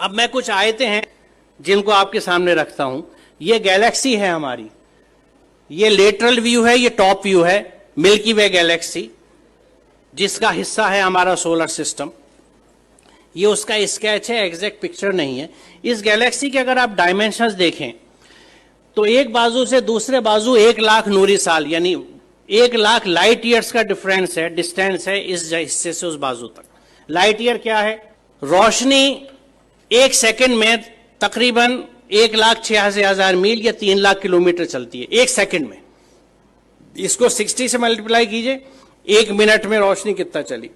अब मैं कुछ आयतें हैं जिनको आपके सामने रखता हूं। ये गैलेक्सी है हमारी, ये लेटरल व्यू है, ये टॉप व्यू है मिल्की वे गैलेक्सी, जिसका हिस्सा है हमारा सोलर सिस्टम। ये उसका स्केच है, एग्जैक्ट पिक्चर नहीं है। इस गैलेक्सी के अगर आप डायमेंशंस देखें तो एक बाजू से दूसरे बाजू 1,00,000 नूरी साल यानी 1,00,000 लाइट ईयर्स का डिफरेंस है, डिस्टेंस है इस हिस्से से उस बाजू तक। लाइट ईयर क्या है? रोशनी 1 सेकंड में तकरीबन 1,86,000 मील या 3,00,000 किलोमीटर चलती है 1 सेकंड में। इसको 60 से मल्टीप्लाई कीजिए, 1 मिनट में रोशनी कितना चली,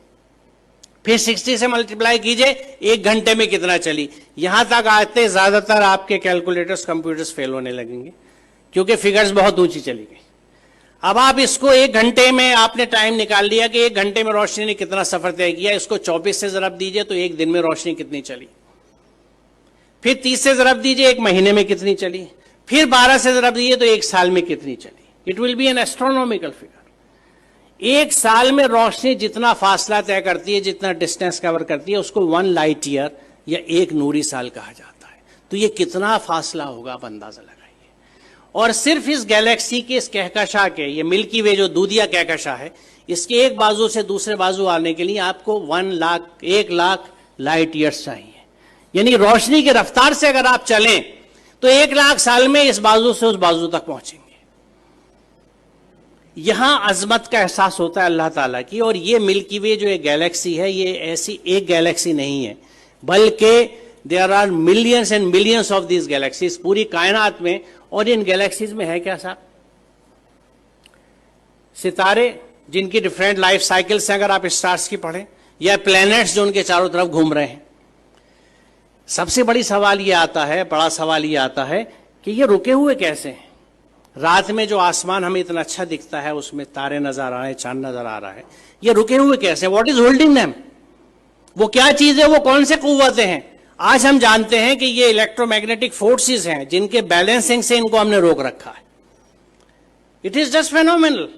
फिर 60 से मल्टीप्लाई कीजिए 1 घंटे में कितना चली। यहां तक आते ज्यादातर आपके कैलकुलेटर्स कंप्यूटर्स फेल होने लगेंगे क्योंकि फिगर्स बहुत ऊंची चली गई। अब आप इसको 1 घंटे में आपने टाइम निकाल लिया कि 1 घंटे में रोशनी ने कितना सफर तय किया, इसको 24 से जरब दीजिए तो 1 दिन में रोशनी कितनी चली, फिर 30 से जरब दीजिए 1 महीने में कितनी चली, फिर 12 से जरब दीजिए तो 1 साल में कितनी चली। It will be N astronomical figure. 1 साल में रोशनी जितना फासला तय करती है, जितना डिस्टेंस कवर करती है, उसको 1 लाइट ईयर या 1 नूरी साल कहा जाता है। तो ये कितना फासला होगा आप अंदाजा लगाइए। और सिर्फ इस गैलेक्सी के इस कहकशा के, ये मिल्की वे जो दूधिया कहकशा है, इसके एक बाजू से दूसरे बाजू आने के लिए आपको 1,00,000 लाइट ईयर्स चाहिए। यानी रोशनी की रफ्तार से अगर आप चलें तो 1,00,000 साल में इस बाजू से उस बाजू तक पहुंचेंगे। यहां अजमत का एहसास होता है अल्लाह ताला की। और ये मिल्की वे जो एक गैलेक्सी है, ये ऐसी एक गैलेक्सी नहीं है, बल्कि there are millions and millions of these galaxies पूरी कायनात में। और इन गैलेक्सीज में है क्या साहब? सितारे जिनकी डिफरेंट लाइफ साइकिल्स हैं, अगर आप स्टार्स की पढ़ें, या प्लैनेट्स जो उनके चारों तरफ घूम रहे हैं। सबसे बड़ा सवाल ये आता है कि ये रुके हुए कैसे हैं? रात में जो आसमान हमें इतना अच्छा दिखता है, उसमें तारे नजर आ रहे हैं, चांद नजर आ रहा है, ये रुके हुए कैसे? What is holding them? वो क्या चीज है? वो कौन से कुव्वतें हैं? आज हम जानते हैं कि ये इलेक्ट्रोमैग्नेटिक फोर्सेस हैं जिनके बैलेंसिंग से इनको हमने रोक रखा है। It is just phenomenal.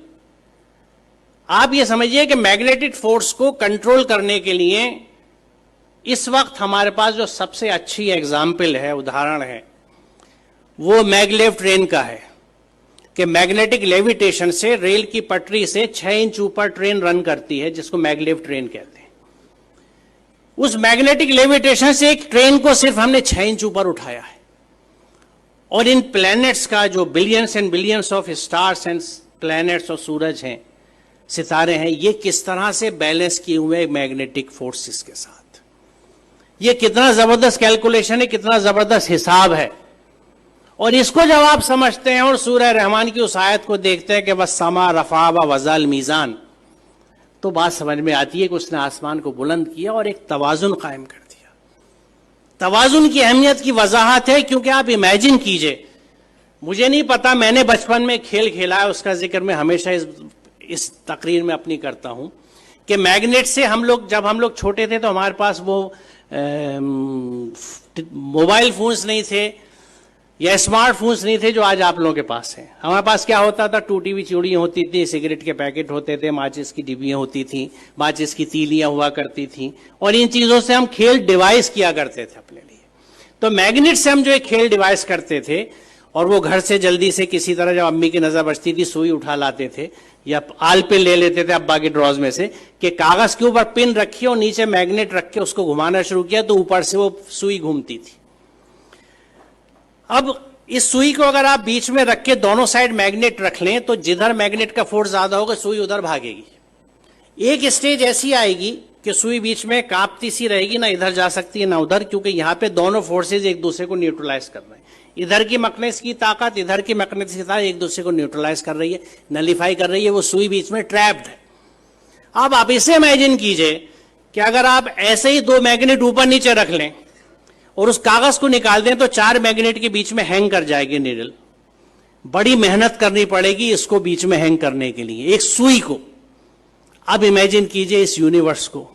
आप ये समझिए कि मैग्नेटिक फोर्स को कंट्रोल करने के लिए इस वक्त हमारे पास जो सबसे अच्छी एग्जाम्पल है, उदाहरण है, वो मैगलेव ट्रेन का है कि मैग्नेटिक लेविटेशन से रेल की पटरी से 6 इंच ऊपर ट्रेन रन करती है, जिसको मैगलेव ट्रेन कहते हैं। उस मैग्नेटिक लेविटेशन से एक ट्रेन को सिर्फ हमने 6 इंच ऊपर उठाया है। और इन प्लैनेट्स का जो billions and billions of stars and planets और सूरज हैं, सितारे हैं, ये किस तरह से बैलेंस किए हुए मैग्नेटिक फोर्सेस के साथ। ये कितना जबरदस्त कैलकुलेशन है, कितना जबरदस्त हिसाब है। और इसको जब आप समझते हैं और सूरह रहमान की उस आयत को देखते हैं कि बस समा रफा व वज़ल मीज़ान, तो बात समझ में आती है कि उसने आसमान को बुलंद किया और एक तवाजुन कायम कर दिया। तवाजुन की अहमियत की वजाहत है क्योंकि आप इमेजिन कीजिए, मुझे नहीं पता, मैंने बचपन में खेल खेला है, उसका जिक्र मैं हमेशा इस तकरीर में अपनी करता हूं कि मैग्नेट से जब हम लोग छोटे थे तो हमारे पास वो मोबाइल फोन्स नहीं थे या स्मार्टफोन्स नहीं थे जो आज आप लोगों के पास हैं। हमारे पास क्या होता था? टूटी हुई चूड़ियाँ होती थी, सिगरेट के पैकेट होते थे, माचिस की डिब्बियाँ होती थी, माचिस की तीलियाँ हुआ करती थी, और इन चीज़ों से हम खेल डिवाइस किया करते थे अपने लिए। तो मैग्नेट से हम जो एक खेल डिवाइस करते थे, और वो घर से जल्दी से किसी तरह जब अम्मी की नज़र बचती थी सुई उठा लाते थे या आल पे ले लेते थे अब्बा के ड्रॉज में से कि कागज के ऊपर पिन रखी और नीचे मैग्नेट रख के उसको घुमाना शुरू किया तो ऊपर से वो सुई घूमती थी। अब इस सुई को अगर आप बीच में रख के दोनों साइड मैग्नेट रख लें तो जिधर मैग्नेट का फोर्स ज्यादा होगा सुई उधर भागेगी। एक स्टेज ऐसी आएगी कि सुई बीच में कांपती सी रहेगी, ना इधर जा सकती है ना उधर, क्योंकि यहां पे दोनों फोर्सेज एक दूसरे को न्यूट्रलाइज कर रहे हैं। इधर की मैग्नेटिक की ताकत, इधर की मैग्नेटिक की ताकत एक दूसरे को न्यूट्रलाइज कर रही है, नलीफाई कर रही है। वो सुई बीच में ट्रैप्ड है। अब आप इसे इमेजिन कीजिए कि अगर आप ऐसे ही 2 मैग्नेट ऊपर नीचे रख लें और उस कागज को निकाल दें तो 4 मैग्नेट के बीच में हैंग कर जाएगी नीडल। बड़ी मेहनत करनी पड़ेगी इसको बीच में हैंग करने के लिए, एक सुई को। अब इमेजिन कीजिए इस यूनिवर्स को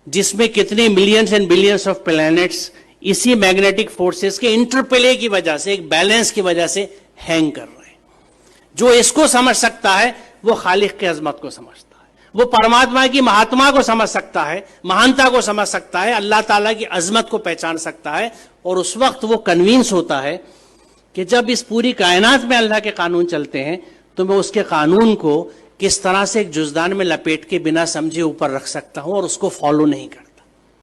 जिसमें कितने millions and billions of planets इसी मैग्नेटिक फोर्सेस के इंटरप्ले की वजह से, एक बैलेंस की वजह से हैंग कर रहे हैं। जो इसको समझ सकता है वो खालिक की अजमत को समझता है। वो परमात्मा की महात्मा को समझ सकता है, महानता को समझ सकता है, अल्लाह ताला की अजमत को पहचान सकता है। और उस वक्त वो कन्विंस होता है कि जब इस पूरी कायनात में अल्लाह के कानून चलते हैं तो मैं उसके कानून को किस तरह से एक जुज़दान में लपेट के बिना समझे ऊपर रख सकता हूं और उसको फॉलो नहीं करता।